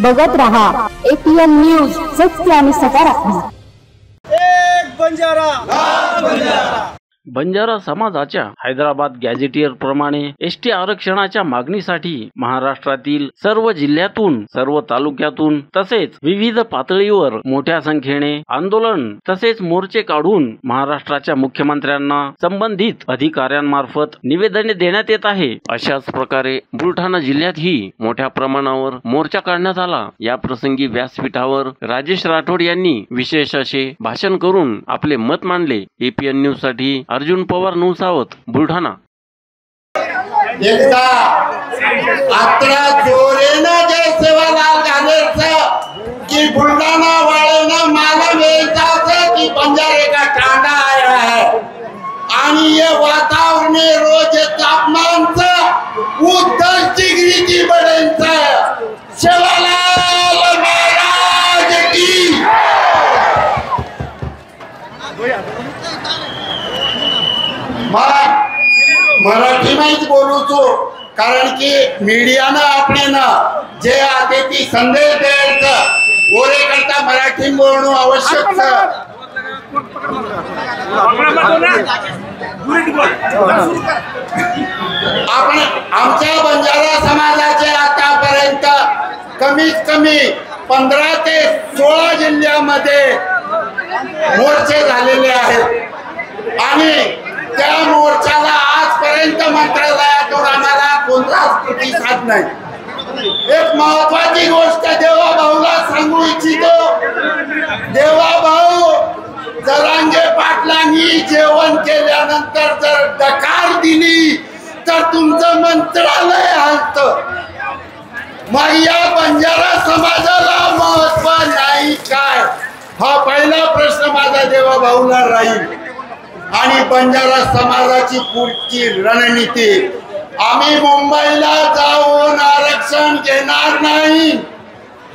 बघत रहा APN news, सत्य आणि सकारात्मक। एक बंजारा, लाल बंजारा। बंजारा समाजाच्या हैदराबाद गॅझेटियर प्रमाणे एसटी आरक्षणाच्या मागणीसाठी महाराष्ट्रातील सर्व जिल्ह्यातून, सर्व तालुक्यातून तसेच विविध पातळीवर मोठ्या संख्येने आंदोलन तसेच मोर्चे काढून महाराष्ट्राच्या मुख्यमंत्र्यांना संबंधित अधिकाऱ्यांमार्फत निवेदने देण्यात येत आहे। अशाच प्रकारे बुलढाणा जिल्ह्यातही मोठ्या प्रमाणावर मोर्चा काढण्यात आला। या प्रसंगी व्यासपीठावर राजेश राठोड यांनी विशेष असे भाषण करून आपले मत मांडले। APN न्यूज साठी अर्जुन पवार, नौसावत, बुलढाणा। एकदा अत्रा जोरेनं जे सेवालाल घालेचं कि बुलढाणा वाले मालूम है कि बंजारे का टांडा आया है आणि ये वातावरण रोज तापमान 10 डिग्री की बढ़ेंचा सेवालाल महाराज की। मराठी में बोलूचो कारण की मीडियानं आपल्याला जे आते ती संदेश द्यायचं ओरे करता मराठी बोलणं आवश्यक। आपण आमच्या बंजारा समाजाचे आतापर्यंत कमीत कमी 15 ते 16 जिल्ह्यामध्ये मोर्चे झालेले आहेत आणि त्या मोर्चाला आजपर्यंत मंत्रालयातून आम्हाला कोणताच प्रतिसाद नाही। एक महत्वाची गोष्ट देवा भाऊला सांगू इच्छितो, देवा भाऊ जरांगे पाटलांनी जेवण केल्यानंतर जर डकार दिली तर तुमचं मंत्रालय हलतं। मग या बंजारा समाजाला महत्व नाही काय, हा पहिला प्रश्न माझा देवा भाऊला राहील। आणि बंजारा समाजाची पुढची रणनीती, आम्ही मुंबईला जाऊन आरक्षण घेणार नाही।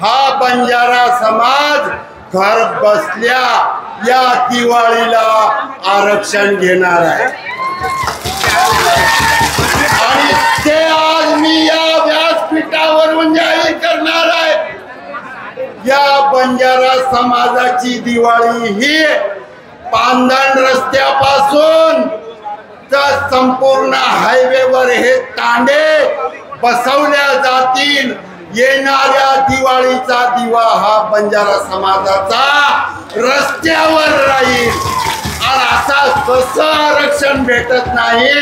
हा बंजारा समाज घर बसल्या या दिवाळीला आरक्षण घेणार आहे आणि ते आज मी या व्यासपीठावरून जाहीर करणार आहे। या बंजारा समाजाची दिवाळी ही पांधण रस्त्यापासून तर संपूर्ण हायवेवर हे तांडे बसवल्या जातील। येणाऱ्या दिवाळीचा दिवा हा बंजारा समाजाचा रस्त्यावर राहील आणि असा कसं आरक्षण भेटत नाही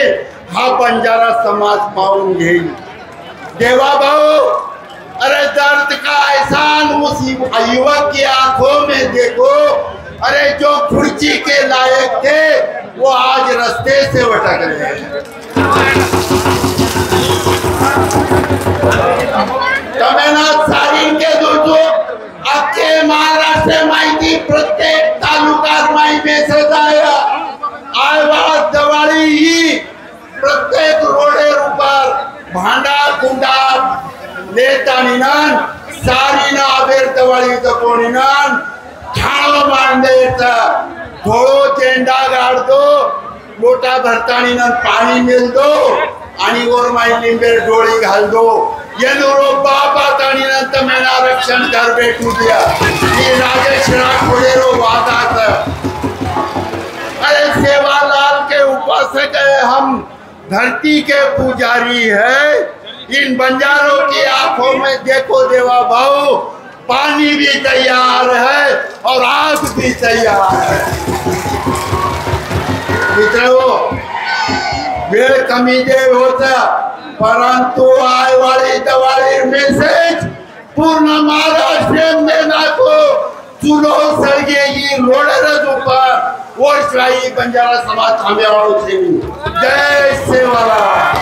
हा बंजारा समाज पाहून घेईल। देवा भाऊ, अरे दर्द का एहसान उस युवक की आंखों में देखो, अरे जो खुर्ची के लायक थे वो आज रास्ते से भटक रहे हैं। के दोस्तों अख्खे महाराष्ट्र माहिती प्रत्येक तालुक्यात मेसेज आया आज दिवाळी ही प्रत्येक रोडेवर भांडा कुंडा लेतानिनान सारीना अबेर दिवाळीचं कोणीनान ठाणो बांधायचा थोडो झेंडा गाडतो लोटा भरतानीनं पाणी मिळतो आणि वर माई लिंबेर डोळी घालतो येणो बाबा तानीनं मेन आरक्षण घर भेटू दिया। ये राजेश राठोडेरो वादात अरे सेवालाल के उपासक है, हम धरती के पुजारी है। इन बंजारों की आंखों में देखो देवा भाऊ, पानी भी तैयार है और आग भी तैयार है। मित्रों, वेळ कमी देव होता परंतु आय वाली दिवाळी मेसेज पूर्ण महाराष्ट्र में नाको चुलो सर्गे ही रोडरच ऊपर ओळशाई बंजारा समाज थांब्यावाळू सेवी। जय सेवालाल।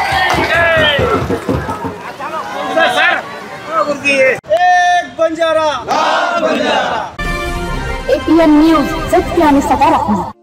एक बंजारा, लाल बंजारा। APN न्यूज, सत्य आणि सकारात्मक।